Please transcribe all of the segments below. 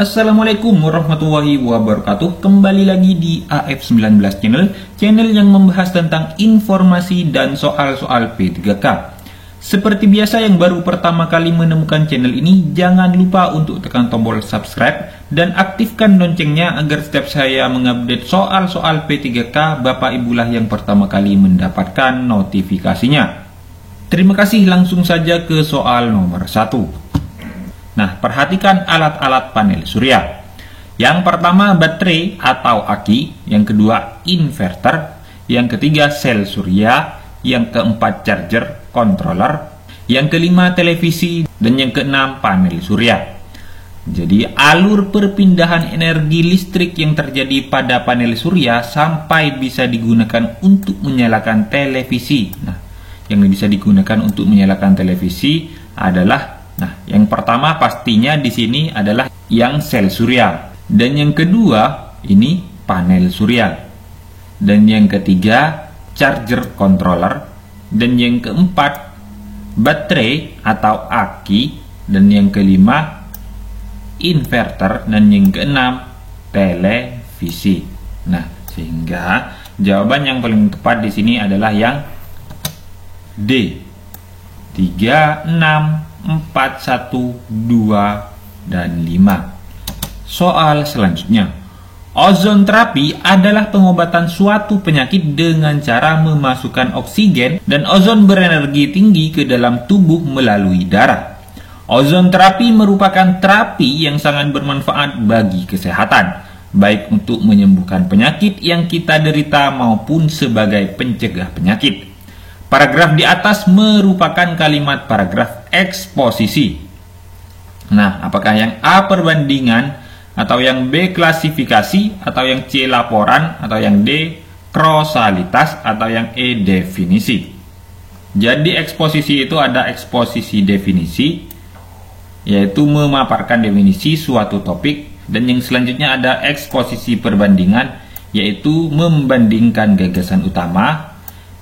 Assalamualaikum warahmatullahi wabarakatuh. Kembali lagi di AF19 channel yang membahas tentang informasi dan soal-soal P3K. Seperti biasa, yang baru pertama kali menemukan channel ini, jangan lupa untuk tekan tombol subscribe dan aktifkan loncengnya agar setiap saya mengupdate soal-soal P3K, Bapak Ibulah yang pertama kali mendapatkan notifikasinya. Terima kasih, langsung saja ke soal nomor 1. Nah, perhatikan alat-alat panel surya. Yang pertama baterai atau aki, yang kedua inverter, yang ketiga sel surya, yang keempat charger controller, yang kelima televisi, dan yang keenam panel surya. Jadi alur perpindahan energi listrik yang terjadi pada panel surya sampai bisa digunakan untuk menyalakan televisi. Nah, yang bisa digunakan untuk menyalakan televisi adalah, yang pertama pastinya di sini adalah yang sel surya, dan yang kedua ini panel surya, dan yang ketiga charger controller, dan yang keempat baterai atau aki, dan yang kelima inverter, dan yang keenam televisi. Nah, sehingga jawaban yang paling tepat di sini adalah yang D. 3, 6, 4, 1, 2, dan 5. Soal selanjutnya. Ozon terapi adalah pengobatan suatu penyakit dengan cara memasukkan oksigen dan ozon berenergi tinggi ke dalam tubuh melalui darah. Ozon terapi merupakan terapi yang sangat bermanfaat bagi kesehatan, baik untuk menyembuhkan penyakit yang kita derita maupun sebagai pencegah penyakit. Paragraf di atas merupakan kalimat paragraf eksposisi. Nah, apakah yang A perbandingan, atau yang B klasifikasi, atau yang C laporan, atau yang D kausalitas, atau yang E definisi? Jadi eksposisi itu ada eksposisi definisi, yaitu memaparkan definisi suatu topik, dan yang selanjutnya ada eksposisi perbandingan, yaitu membandingkan gagasan utama.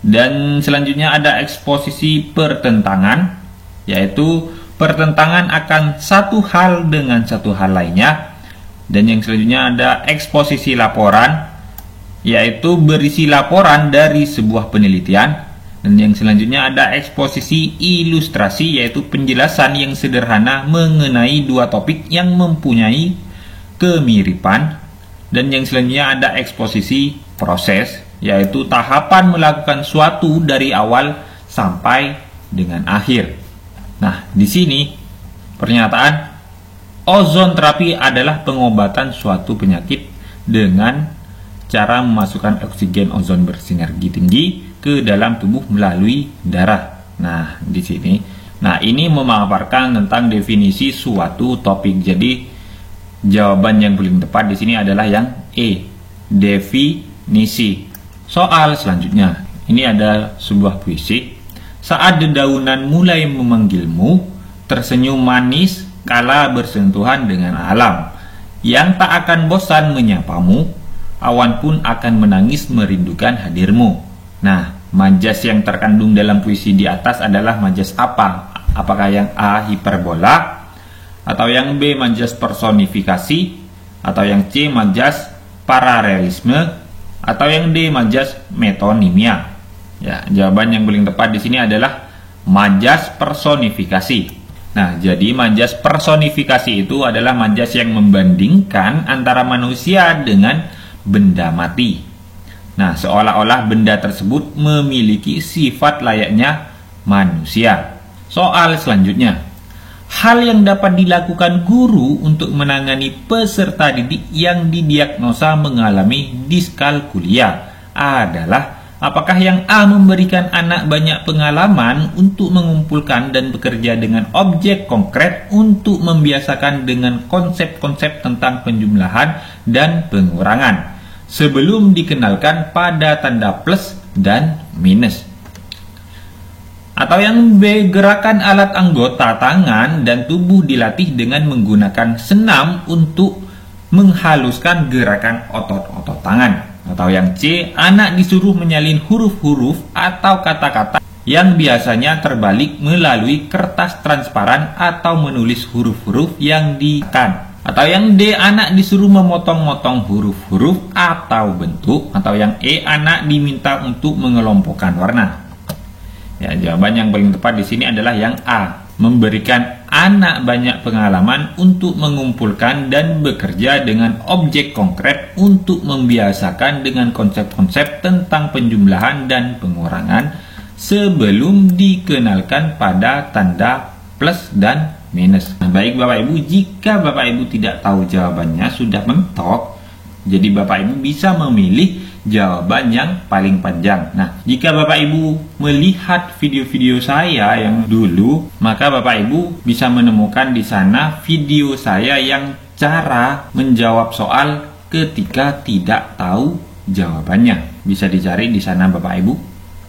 Dan selanjutnya ada eksposisi pertentangan, yaitu pertentangan akan satu hal dengan satu hal lainnya. Dan yang selanjutnya ada eksposisi laporan, yaitu berisi laporan dari sebuah penelitian. Dan yang selanjutnya ada eksposisi ilustrasi, yaitu penjelasan yang sederhana mengenai dua topik yang mempunyai kemiripan. Dan yang selanjutnya ada eksposisi proses, yaitu tahapan melakukan suatu dari awal sampai dengan akhir. Nah, di sini pernyataan ozon terapi adalah pengobatan suatu penyakit dengan cara memasukkan oksigen ozon bersinergi tinggi ke dalam tubuh melalui darah. Nah, di sini, ini memaparkan tentang definisi suatu topik. Jadi jawaban yang paling tepat di sini adalah yang E, definisi. Soal selanjutnya, ini ada sebuah puisi. Saat dedaunan mulai memanggilmu, tersenyum manis kala bersentuhan dengan alam, yang tak akan bosan menyapamu, awan pun akan menangis merindukan hadirmu. Nah, majas yang terkandung dalam puisi di atas adalah majas apa? Apakah yang A hiperbola, atau yang B majas personifikasi, atau yang C majas paralelisme, atau yang D majas metonimia? Ya, jawaban yang paling tepat di sini adalah majas personifikasi. Nah, jadi majas personifikasi itu adalah majas yang membandingkan antara manusia dengan benda mati. Nah, seolah-olah benda tersebut memiliki sifat layaknya manusia. Soal selanjutnya. Hal yang dapat dilakukan guru untuk menangani peserta didik yang didiagnosa mengalami diskalkulia adalah, apakah yang A memberikan anak banyak pengalaman untuk mengumpulkan dan bekerja dengan objek konkret untuk membiasakan dengan konsep-konsep tentang penjumlahan dan pengurangan sebelum dikenalkan pada tanda plus dan minus. Atau yang B, gerakan alat anggota tangan dan tubuh dilatih dengan menggunakan senam untuk menghaluskan gerakan otot-otot tangan. Atau yang C, anak disuruh menyalin huruf-huruf atau kata-kata yang biasanya terbalik melalui kertas transparan atau menulis huruf-huruf yang ditekan. Atau yang D, anak disuruh memotong-motong huruf-huruf atau bentuk. Atau yang E, anak diminta untuk mengelompokkan warna. Ya, jawaban yang paling tepat di sini adalah yang A, memberikan anak banyak pengalaman untuk mengumpulkan dan bekerja dengan objek konkret untuk membiasakan dengan konsep-konsep tentang penjumlahan dan pengurangan sebelum dikenalkan pada tanda plus dan minus. Nah, baik Bapak Ibu, jika Bapak Ibu tidak tahu jawabannya sudah mentok, jadi Bapak Ibu bisa memilih jawaban yang paling panjang. Nah, jika Bapak Ibu melihat video-video saya yang dulu, maka Bapak Ibu bisa menemukan di sana video saya yang cara menjawab soal ketika tidak tahu jawabannya. Bisa dicari di sana Bapak Ibu.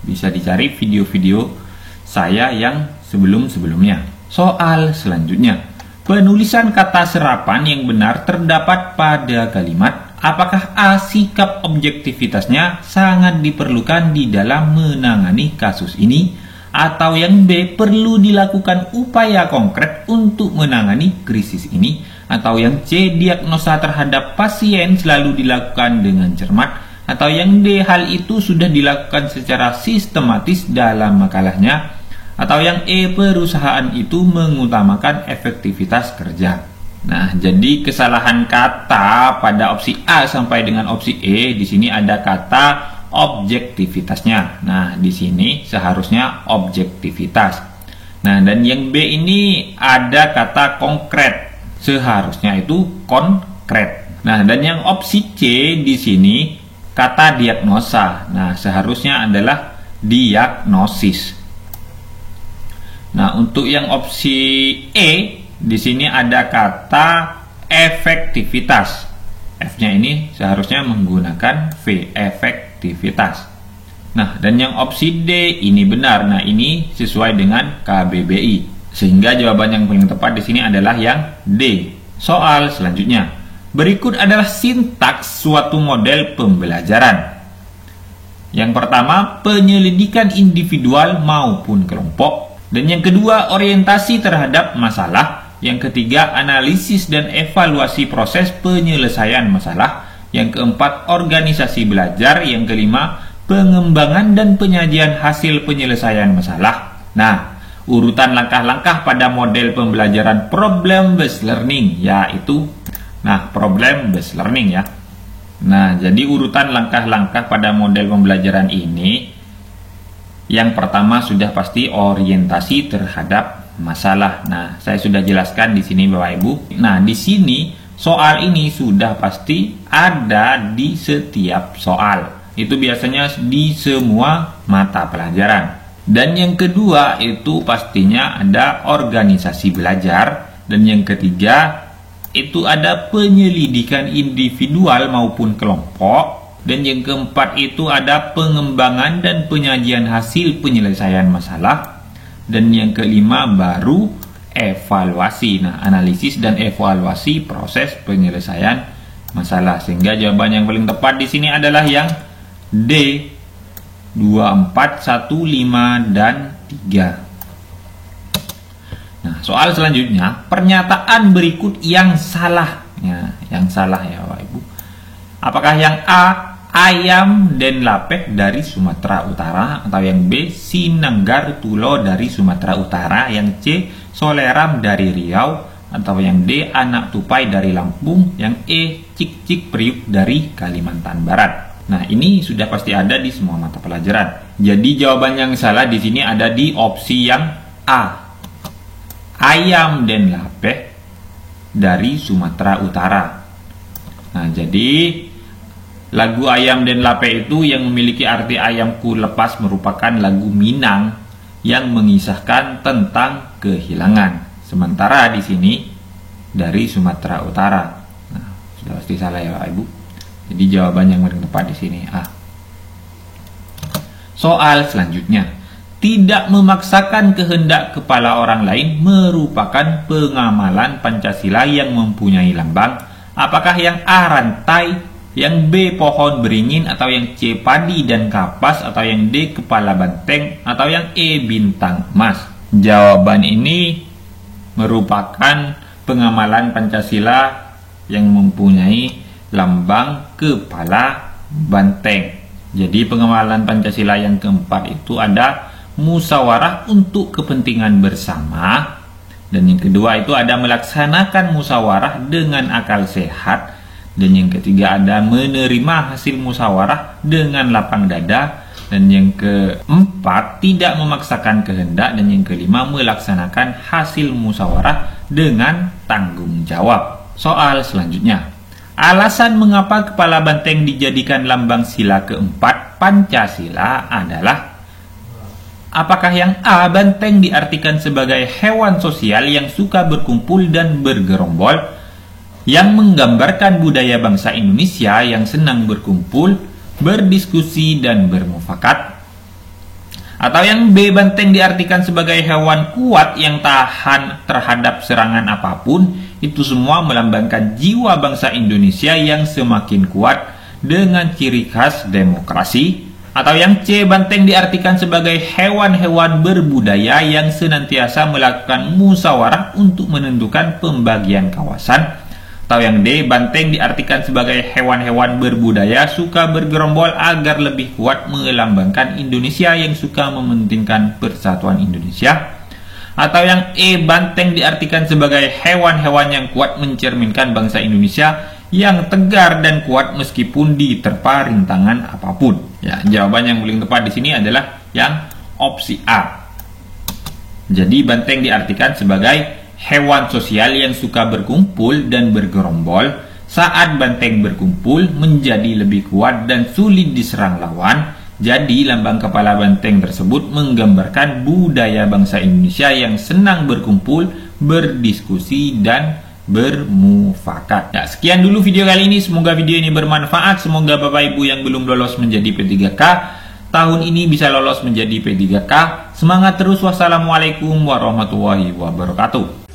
Bisa dicari video-video saya yang sebelum-sebelumnya. Soal selanjutnya, penulisan kata serapan yang benar terdapat pada kalimat. Apakah A, sikap objektivitasnya sangat diperlukan di dalam menangani kasus ini? Atau yang B, perlu dilakukan upaya konkret untuk menangani krisis ini? Atau yang C, diagnosa terhadap pasien selalu dilakukan dengan cermat? Atau yang D, hal itu sudah dilakukan secara sistematis dalam makalahnya? Atau yang E, perusahaan itu mengutamakan efektivitas kerja. Nah, jadi kesalahan kata pada opsi A sampai dengan opsi E di sini ada kata objektivitasnya. Nah, di sini seharusnya objektivitas. Nah, dan yang B ini ada kata konkret. Seharusnya itu konkret. Nah, dan yang opsi C di sini kata diagnosa. Nah, seharusnya adalah diagnosis. Nah, untuk yang opsi E di sini ada kata efektivitas. F-nya ini seharusnya menggunakan V, efektivitas. Nah, dan yang opsi D ini benar. Nah, ini sesuai dengan KBBI. Sehingga jawaban yang paling tepat di sini adalah yang D. Soal selanjutnya. Berikut adalah sintaks suatu model pembelajaran. Yang pertama, penyelidikan individual maupun kelompok. Dan yang kedua, orientasi terhadap masalah. Yang ketiga, analisis dan evaluasi proses penyelesaian masalah. Yang keempat, organisasi belajar. Yang kelima, pengembangan dan penyajian hasil penyelesaian masalah. Nah, urutan langkah-langkah pada model pembelajaran problem based learning yaitu problem based learning ya. Nah, jadi urutan langkah-langkah pada model pembelajaran ini, yang pertama sudah pasti orientasi terhadap masalah. Nah, saya sudah jelaskan di sini Bapak Ibu. Nah, di sini soal ini sudah pasti ada di setiap soal. Itu biasanya di semua mata pelajaran. Dan yang kedua itu pastinya ada organisasi belajar. Dan yang ketiga itu ada penyelidikan individual maupun kelompok. Dan yang keempat itu ada pengembangan dan penyajian hasil penyelesaian masalah. Dan yang kelima baru evaluasi. Nah, analisis dan evaluasi proses penyelesaian masalah. Sehingga jawaban yang paling tepat di sini adalah yang D, 2, 4, 1, 5, dan 3. Nah, soal selanjutnya, pernyataan berikut yang salah. Ya, yang salah ya Bapak Ibu. Apakah yang A, ayam dan lapeh dari Sumatera Utara? Atau yang B, Sinanggar Tulo dari Sumatera Utara? Yang C, Soleram dari Riau? Atau yang D, anak tupai dari Lampung? Yang E, cik-cik priuk dari Kalimantan Barat? Nah, ini sudah pasti ada di semua mata pelajaran. Jadi jawaban yang salah di sini ada di opsi yang A. Ayam dan lapeh dari Sumatera Utara. Nah, jadi lagu Ayam dan Lapeh itu yang memiliki arti ayamku lepas merupakan lagu Minang yang mengisahkan tentang kehilangan. Sementara di sini dari Sumatera Utara. Nah, sudah pasti salah ya Pak Ibu. Jadi jawaban yang paling tepat di sini A. Soal selanjutnya. Tidak memaksakan kehendak kepala orang lain merupakan pengamalan Pancasila yang mempunyai lambang. Apakah yang A, rantai, yang B, pohon beringin, atau yang C, padi dan kapas, atau yang D, kepala banteng, atau yang E, bintang emas? Jawaban ini merupakan pengamalan Pancasila yang mempunyai lambang kepala banteng. Jadi pengamalan Pancasila yang keempat itu ada musyawarah untuk kepentingan bersama, dan yang kedua itu ada melaksanakan musyawarah dengan akal sehat, dan yang ketiga ada menerima hasil musyawarah dengan lapang dada, dan yang keempat tidak memaksakan kehendak, dan yang kelima melaksanakan hasil musyawarah dengan tanggung jawab. Soal selanjutnya, alasan mengapa kepala banteng dijadikan lambang sila keempat Pancasila adalah: apakah yang A, banteng diartikan sebagai hewan sosial yang suka berkumpul dan bergerombol, yang menggambarkan budaya bangsa Indonesia yang senang berkumpul, berdiskusi, dan bermufakat? Atau yang B, banteng diartikan sebagai hewan kuat yang tahan terhadap serangan apapun, itu semua melambangkan jiwa bangsa Indonesia yang semakin kuat dengan ciri khas demokrasi? Atau yang C, banteng diartikan sebagai hewan-hewan berbudaya yang senantiasa melakukan musyawarah untuk menentukan pembagian kawasan? Atau yang D, banteng diartikan sebagai hewan-hewan berbudaya suka bergerombol agar lebih kuat melambangkan Indonesia yang suka mementingkan persatuan Indonesia? Atau yang E, banteng diartikan sebagai hewan-hewan yang kuat mencerminkan bangsa Indonesia yang tegar dan kuat meskipun diterpa rintangan apapun? Ya, jawaban yang paling tepat di sini adalah yang opsi A. Jadi banteng diartikan sebagai hewan sosial yang suka berkumpul dan bergerombol. Saat banteng berkumpul menjadi lebih kuat dan sulit diserang lawan. Jadi lambang kepala banteng tersebut menggambarkan budaya bangsa Indonesia yang senang berkumpul, berdiskusi, dan bermufakat. Ya, sekian dulu video kali ini. Semoga video ini bermanfaat. Semoga Bapak Ibu yang belum lolos menjadi P3K tahun ini bisa lolos menjadi P3K. Semangat terus. Wassalamualaikum warahmatullahi wabarakatuh.